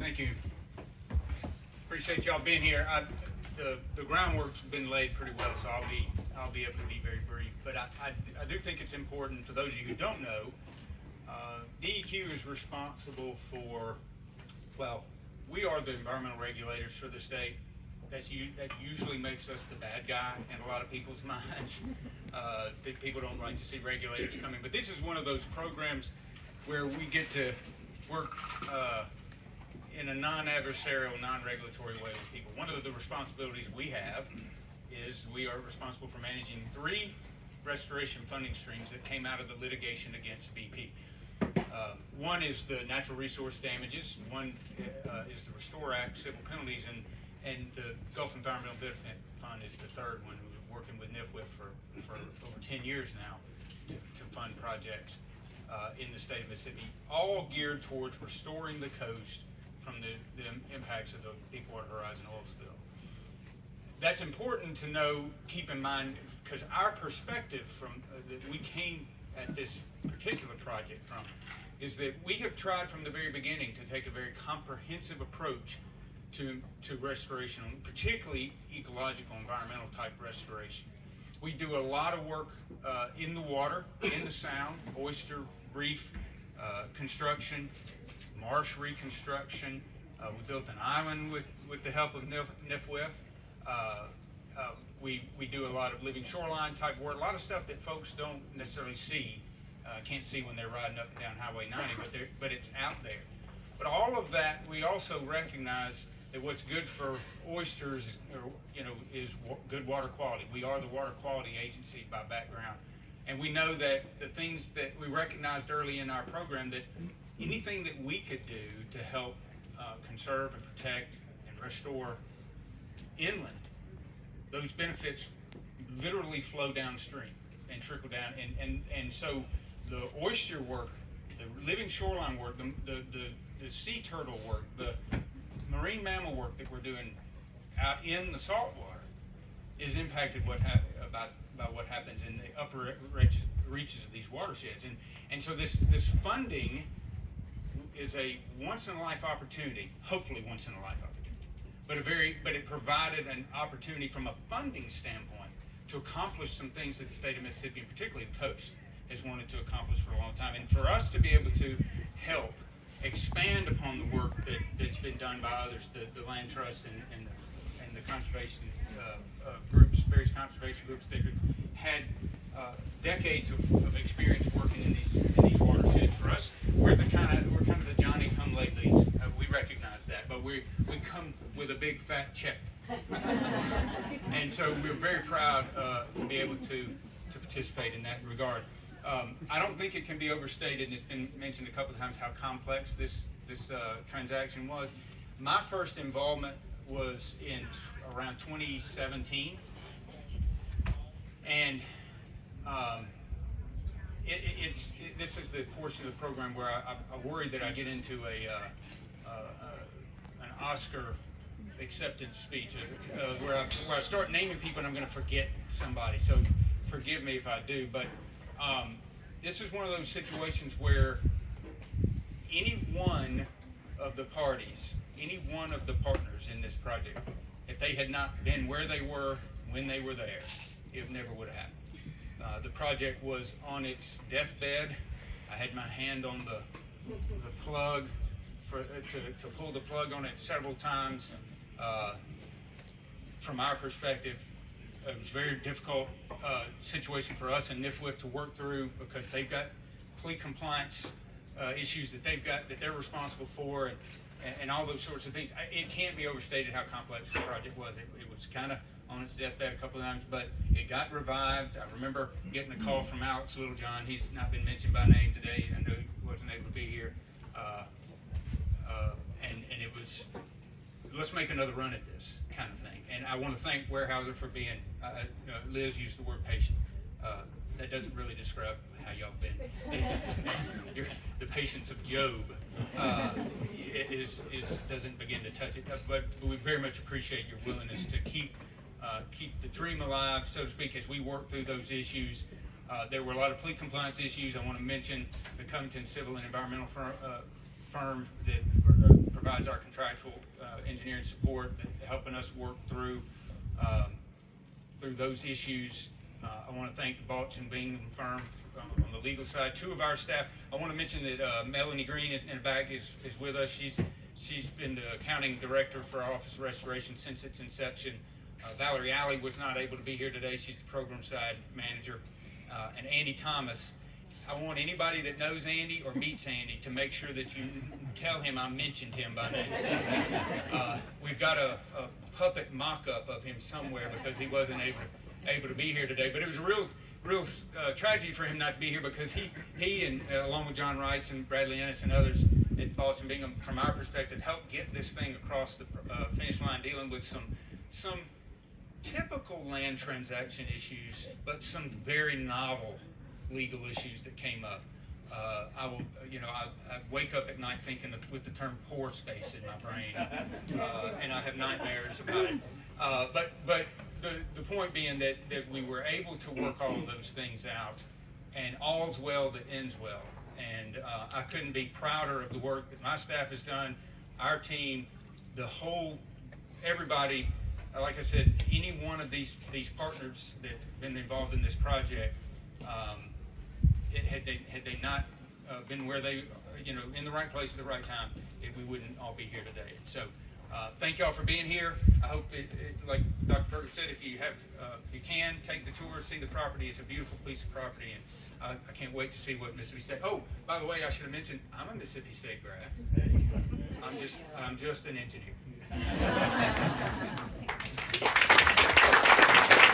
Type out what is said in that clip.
Thank you. Appreciate y'all being here. The groundwork's been laid pretty well, so I'll be able to be very brief. But I do think it's important for those of you who don't know. DEQ is responsible for, well, we are the environmental regulators for the state. That usually makes us the bad guy in a lot of people's minds. That people don't like to see regulators coming. But this is one of those programs where we get to work in a non-adversarial, non-regulatory way with people. One of the responsibilities we have is we are responsible for managing 3 restoration funding streams that came out of the litigation against BP. One is the natural resource damages, one is the Restore Act civil penalties, and the Gulf Environmental Benefit Fund is the third one. We're working with NIFWIF for over 10 years now to fund projects in the state of Mississippi, all geared towards restoring the coast from the impacts of the Deepwater Horizon oil spill. That's important to know, keep in mind, because our perspective from that we came at this particular project from is that we have tried from the very beginning to take a very comprehensive approach to restoration, particularly ecological, environmental type restoration. We do a lot of work in the water, in the sound, oyster reef construction, marsh reconstruction. We built an island with the help of NIFWIF. We do a lot of living shoreline type work, a lot of stuff that folks don't necessarily see, can't see when they're riding up and down Highway 90, but it's out there. But all of that, we also recognize that what's good for oysters is good water quality. We are the water quality agency by background. And we know that the things that we recognized early in our program, that anything that we could do to help conserve and protect and restore inland, those benefits literally flow downstream and trickle down. And so the oyster work, the living shoreline work, the sea turtle work, the marine mammal work that we're doing out in the saltwater is impacted by what happens in the upper reaches of these watersheds. And so this funding is a once-in-a-life opportunity, hopefully once-in-a-life opportunity, but it provided an opportunity from a funding standpoint to accomplish some things that the state of Mississippi, and particularly the coast, has wanted to accomplish for a long time. And for us to be able to help expand upon the work that's been done by others, the land trust and the conservation groups, various conservation groups that had decades of experience working in these watersheds. For us, we're kind of the Johnny come latelys. We recognize that, but we come with a big fat check, and so we're very proud to be able to participate in that regard. I don't think it can be overstated, and it's been mentioned a couple of times how complex this transaction was. My first involvement was in around 2017, and this is the portion of the program where I worry that I get into an Oscar acceptance speech where I start naming people and I'm going to forget somebody. So forgive me if I do, but this is one of those situations where any one of the parties, any one of the partners in this project, if they had not been where they were when they were there, it never would have happened. The project was on its deathbed. I had my hand on the plug to pull the plug on it several times. From our perspective, it was a very difficult situation for us and NIFWIF to work through, because they've got plea compliance issues that they're responsible for, and all those sorts of things. It can't be overstated how complex the project was. It was kind of on its deathbed a couple of times, but it got revived. I remember getting a call from Alex Littlejohn. He's not been mentioned by name today. I know he wasn't able to be here. And it was, let's make another run at this kind of thing. And I want to thank Weyerhaeuser for being, Liz used the word patient. That doesn't really describe how y'all been. The patience of Job doesn't begin to touch it. But we very much appreciate your willingness to keep the dream alive, so to speak, as we work through those issues. There were a lot of plea compliance issues. I want to mention the Covington Civil and Environmental firm that provides provides our contractual engineering support, helping us work through those issues. I want to thank the Balch and Bingham firm on the legal side. Two of our staff, I want to mention that Melanie Green in the back is with us. She's been the accounting director for our Office of Restoration since its inception. Valerie Alley was not able to be here today. She's the program side manager. And Andy Thomas. I want anybody that knows Andy or meets Andy to make sure that you tell him I mentioned him by name. We've got a puppet mock-up of him somewhere because he wasn't able to be here today. But it was a real tragedy for him not to be here, because he and along with John Rice and Bradley Ennis and others at Boston Bingham, from our perspective, helped get this thing across the finish line, dealing with some typical land transaction issues, but some very novel legal issues that came up. I wake up at night thinking with the term "pore space" in my brain, and I have nightmares about it. But the point being that we were able to work all of those things out, and all's well that ends well. And I couldn't be prouder of the work that my staff has done, our team, everybody. Like I said, any one of these partners that have been involved in this project, had they not been where they, in the right place at the right time, we wouldn't all be here today. So, thank y'all for being here. I hope, like Dr. Berger said, if you can take the tour, see the property. It's a beautiful piece of property, and I can't wait to see what Mississippi State. Oh, by the way, I should have mentioned I'm a Mississippi State grad. I'm just an engineer.